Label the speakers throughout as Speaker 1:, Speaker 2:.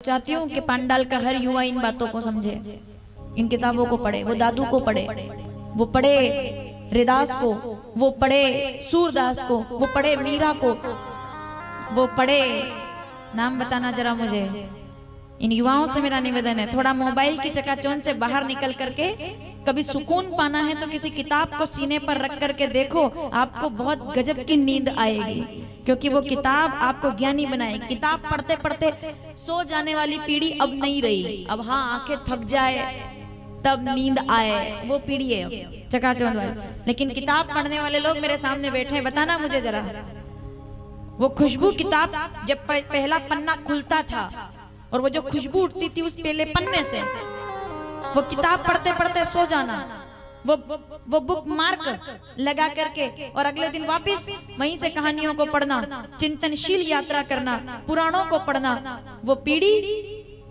Speaker 1: चाहती हूँ कि पांडाल का हर युवा इन बातों को समझे, इन किताबों को पढ़े, वो दादू को पढ़े, वो पढ़े हरिदास को, वो पढ़े सूरदास को, वो पढ़े मीरा को, वो पढ़े। नाम बताना जरा मुझे। इन युवाओं से मेरा निवेदन है, थोड़ा मोबाइल की चकाचौंध से बाहर निकल करके कभी सुकून पाना है तो किसी किताब को सीने पर रख करके देखो, आपको बहुत गजब की नींद आएगी, क्योंकि वो किताब आपको ज्ञानी बनाएगी। किताब पढ़ते पढ़ते सो जाने वाली पीढ़ी अब नहीं रही। अब हाँ, आंखें थक जाए तब नींद आए, वो पीढ़ी है अब चकाचौंध वाली। लेकिन किताब पढ़ने वाले लोग मेरे सामने बैठे हैं, बताना मुझे जरा, वो खुशबू किताब जब पहला पन्ना खुलता था और वो जो खुशबू उठती थी उस पहले पन्ने से, वो किताब पढ़ते पढ़ते सो जाना, वो बुक मार्क लगा करके और अगले दिन वापस वहीं से कहानियों को पढ़ना, चिंतनशील यात्रा करना, पुराणों को पढ़ना। वो पीढ़ी,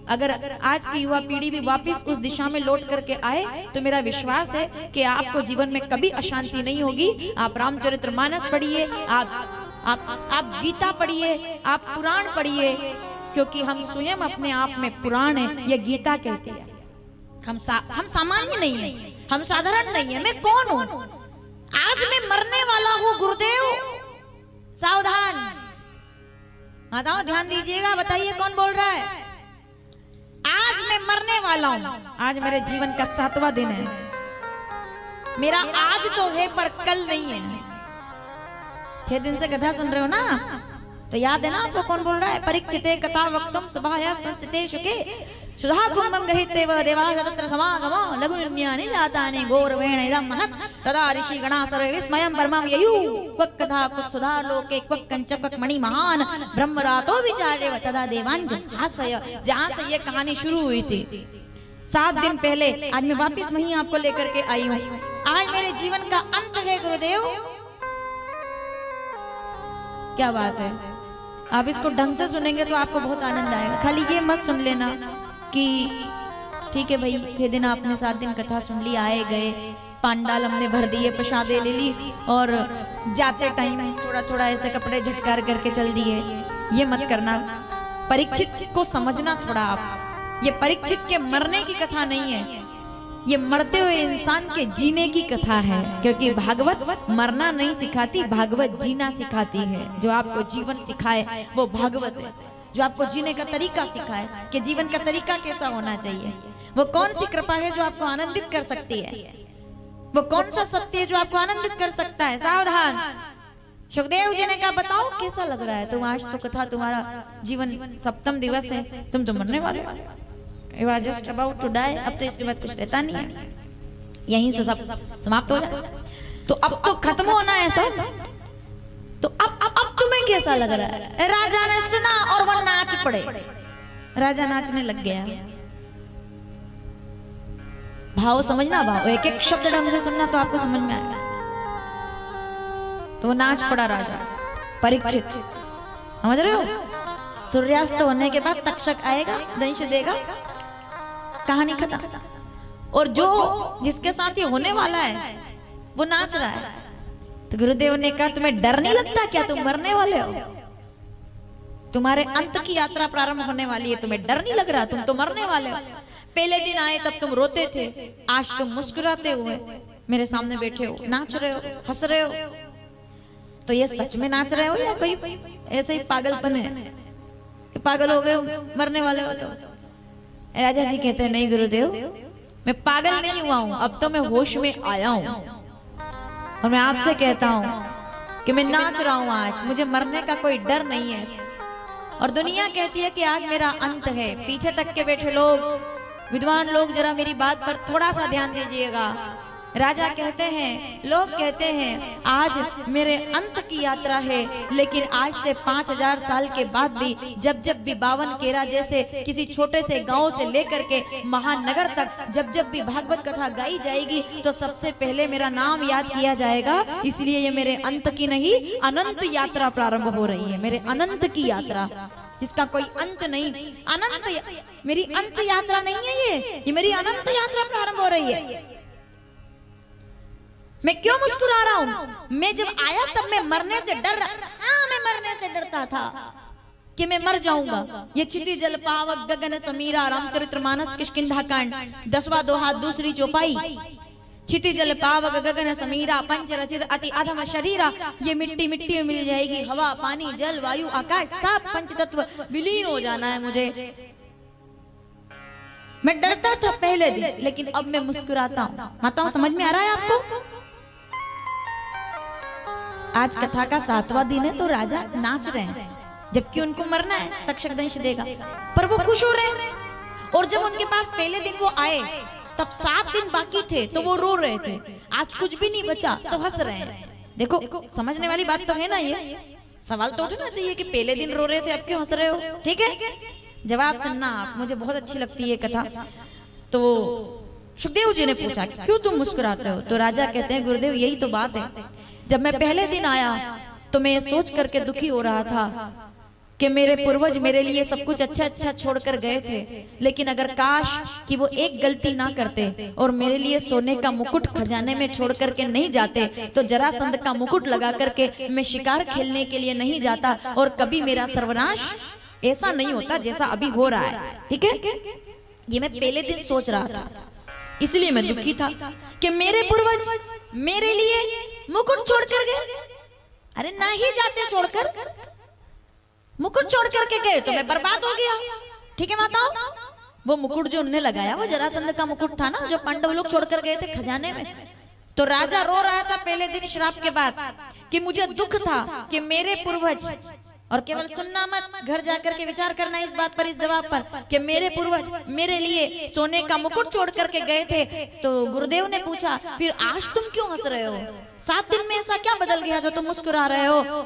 Speaker 1: अगर आज की युवा पीढ़ी भी वापस उस दिशा में लौट करके आए तो मेरा विश्वास है कि आपको जीवन में कभी अशांति नहीं होगी। आप रामचरितमानस पढ़िए, आप गीता पढ़िए, आप पुराण पढ़िए, क्योंकि हम स्वयं अपने आप में पुराण है, ये गीता कहती है। हम सामान्य नहीं है, हम साधारण नहीं है। मैं कौन हूं? आज मैं मरने वाला हूं गुरुदेव, सावधान। बताओ, ध्यान दीजिएगा, बताइए कौन बोल रहा है? आज मैं मरने वाला हूं, आज मेरे जीवन का 7वां दिन है। मेरा आज तो है पर कल नहीं है। 6 दिन से कथा सुन रहे हो ना, तो याद है ना आपको कौन बोल रहा है? परीक्षिते कथा वक्तुम सभाया संस्थिते शुके सुधा कुंभम गृहीते व देवाः तत्र समागमो लघु निर्ण्यानि जातानि गौरवेण इदं महत् तदा ऋषि गणा सर्वे विस्मयं परमं ययुः क्वक कथा क्वक सुधा लोके क्वक कंच क्वक मणि महान ब्रह्मरातो विचार्य तदा देवांज हास्य। जहां से ये कहानी शुरू हुई थी 7 दिन पहले, आज मैं वापस वहीं आपको लेकर के आई हूँ। आज मेरे जीवन का अंत है गुरुदेव। क्या बात है, आप इसको ढंग से सुनेंगे तो आपको बहुत आनंद आएगा। खाली ये मत सुन लेना कि ठीक है भाई, 6 दिन आपने 7 दिन कथा सुन ली, आए गए, पांडाल हमने भर दिए, प्रसादे ले ली और जाते टाइम थोड़ा थोड़ा ऐसे कपड़े झटकार करके चल दिए। ये मत करना। परीक्षित को समझना थोड़ा आप, ये परीक्षित के मरने की कथा नहीं है, ये मरते हुए इंसान के जीने की कथा है। क्योंकि भागवत मरना नहीं सिखाती, भागवत जीना सिखाती है। जो आपको जीवन सिखाए वो भागवत है, जो आपको जीने का तरीका सिखाए कि जीवन का तरीका कैसा होना चाहिए। वो कौन सी कृपा है जो आपको आनंदित कर सकती है? वो कौन सा सत्य है जो आपको आनंदित कर सकता है? सावधान। सुखदेव जी ने कहा, बताओ कैसा लग रहा है तुम? आज तो कथा, तुम्हारा जीवन 7वां दिवस है, तुम तो मरने वाले हो, You are just about to die। अब तो इसके बाद कुछ रहता नहीं है, यहीं से सब समाप्त हो जाए, तो अब तो खत्म होना है सब। तो अब तुम्हें कैसा लग रहा है? राजा ने सुना और वो नाच पड़े। राजा नाचने लग गया। भाव समझना, भाव एक एक शब्द ढंग से सुनना तो आपको समझ में आएगा। तो वो नाच पड़ा राजा परीक्षित, समझ रहे हो? सूर्यास्त होने के बाद तक्षक आएगा, दंश देगा, कहानी खत्म। और जो जिसके साथ ये होने वाला है वो नाच रहा है। तो गुरुदेव ने कहा, तुम्हें डर नहीं लगता क्या? तुम मरने वाले हो, तुम्हारे अंत की यात्रा प्रारंभ होने वाली है, तुम्हें डर नहीं लग रहा? तुम तो मरने वाले हो। पहले दिन आए तब तुम रोते थे, आज तुम मुस्कुराते हुए मेरे सामने बैठे हो, नाच रहे हो, हंस रहे हो। तो ये सच में नाच रहे हो या कोई ऐसे ही पागलपन है? पागल हो गए, मरने वाले हो? तो राजा जी कहते हैं, नहीं गुरुदेव, मैं पागल नहीं हुआ हूं, अब तो मैं होश में आया हूं और मैं आपसे कहता हूं कि मैं नाच रहा हूं। आज मुझे मरने का कोई डर नहीं है। और दुनिया कहती है कि आज मेरा अंत है। पीछे तक के बैठे लोग, विद्वान लोग, जरा मेरी बात पर थोड़ा सा ध्यान दीजिएगा। राजा कहते हैं, लोग कहते हैं आज मेरे अंत की यात्रा है, लेकिन आज से 5000 साल के बाद भी जब जब भी 52 केरा जैसे किसी छोटे से गांव से लेकर के महानगर तक जब जब भी भागवत कथा गाई जाएगी तो सबसे पहले मेरा नाम याद किया जाएगा। इसलिए ये मेरे अंत की नहीं, अनंत यात्रा प्रारंभ हो रही है। मेरे अनंत की यात्रा, जिसका कोई अंत नहीं। अनंत, मेरी अंत यात्रा नहीं है ये मेरी अनंत यात्रा प्रारंभ हो रही है। मैं क्यों मुस्कुरा रहा हूं? मैं जब आया तब मैं मरने से डर रहा। हाँ, मैं मरने से डरता था, कि मैं मर जाऊंगा। ये क्षिति जल पावक गगन समीरा, रामचरितमानस किष्किंधा कांड 10वां दोहा दूसरी चौपाई। क्षिति जल पावक गगन समीरा, पंच रचित अति अधम शरीरा। ये मिट्टी मिट्टी में मिल जाएगी, हवा पानी जल वायु आकाश सब पंच तत्व विलीन हो जाना है मुझे। मैं डरता था पहले दिन, लेकिन अब मैं मुस्कुराता हूँ। माताओं समझ में आ रहा है आपको? आज कथा का 7वां दिन है तो राजा नाच रहे हैं, जबकि उनको मरना है, तक्षकदंश देगा, पर वो खुश हो रहे हैं। और जब उनके पास पहले दिन वो आए तब 7 दिन बाकी थे तो वो रो रहे थे। आज कुछ भी नहीं बचा तो हंस रहे हैं। देखो समझने वाली बात तो है ना, ये सवाल तो उठना चाहिए कि पहले दिन रो रहे थे अब क्यों हंस रहे हो। ठीक है, जवाब सुनना आप, मुझे बहुत अच्छी लगती है ये कथा। तो सुखदेव जी ने पूछा कि क्यों तुम मुस्कुराते हो? तो राजा कहते हैं गुरुदेव यही तो बात है, जब मैं पहले दिन आया तो मैं ये सोच करके दुखी हो रहा था कि मेरे पूर्वज मेरे लिए सब कुछ अच्छा अच्छा छोड़कर गए थे, लेकिन अगर काश कि वो एक गलती ना करते और मेरे लिए सोने का मुकुट खजाने में छोड़ करके नहीं जाते तो जरासंध का मुकुट लगा करके मैं शिकार खेलने के लिए नहीं जाता और कभी मेरा सर्वनाश ऐसा नहीं होता जैसा अभी हो रहा है। ठीक है, ये मैं पहले दिन सोच रहा था, इसलिए मैं दुखी था कि मेरे पूर्वज मेरे लिए मुकुट छोड़कर गए। अरे ना ही जाते छोड़कर, मुकुट छोड़ करके गए तो मैं बर्बाद हो गया। ठीक है माताओं, वो मुकुट जो उन्होंने लगाया वो जरासंध का मुकुट था ना, जो पांडव लोग छोड़कर गए थे खजाने में। तो राजा रो रहा था पहले दिन श्राप के बाद कि मुझे दुख था कि मेरे पूर्वज, और केवल सुनना मत, घर जाकर के विचार करना इस बात पर, इस जवाब पर कि मेरे पूर्वज मेरे लिए सोने का मुकुट छोड़ करके गए थे। तो गुरुदेव ने पूछा फिर आज तुम क्यों हंस रहे हो? 7 दिन में ऐसा क्या बदल गया जो तुम मुस्कुरा रहे हो?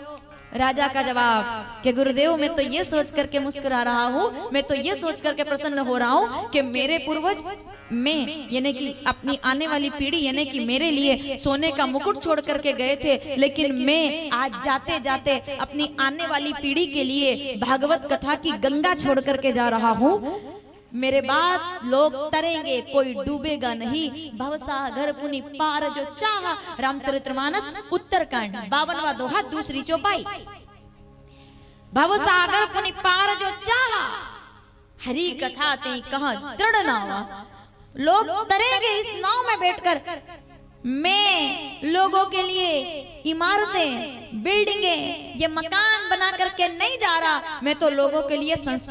Speaker 1: राजा का जवाब कि गुरुदेव मैं तो ये सोच करके मुस्कुरा रहा हूँ, मैं तो ये सोच करके प्रसन्न हो रहा हूँ कि मेरे पूर्वज मैं यानी कि अपनी आने वाली पीढ़ी यानी कि मेरे लिए सोने का मुकुट छोड़ करके गए थे, लेकिन मैं आज जाते जाते अपनी आने वाली पीढ़ी के लिए भागवत कथा की गंगा छोड़ करके जा रहा हूँ। मेरे बाद लोग तरेंगे, कोई डूबेगा नहीं। भवसागर पुनि पार जो चाहा, रामचरितमानस उत्तरकांड 52वां दोहा दूसरी चौपाई। भवसागर पुनि पार जो चाहा, हरि कथा ते कहा दृढ़ नावा। लोग तरेंगे इस नाव में बैठकर। मैं लोगों के लिए इमारतें, बिल्डिंगें, ये मकान बना करके नहीं जा रहा, मैं तो लोगों के लिए संस्कार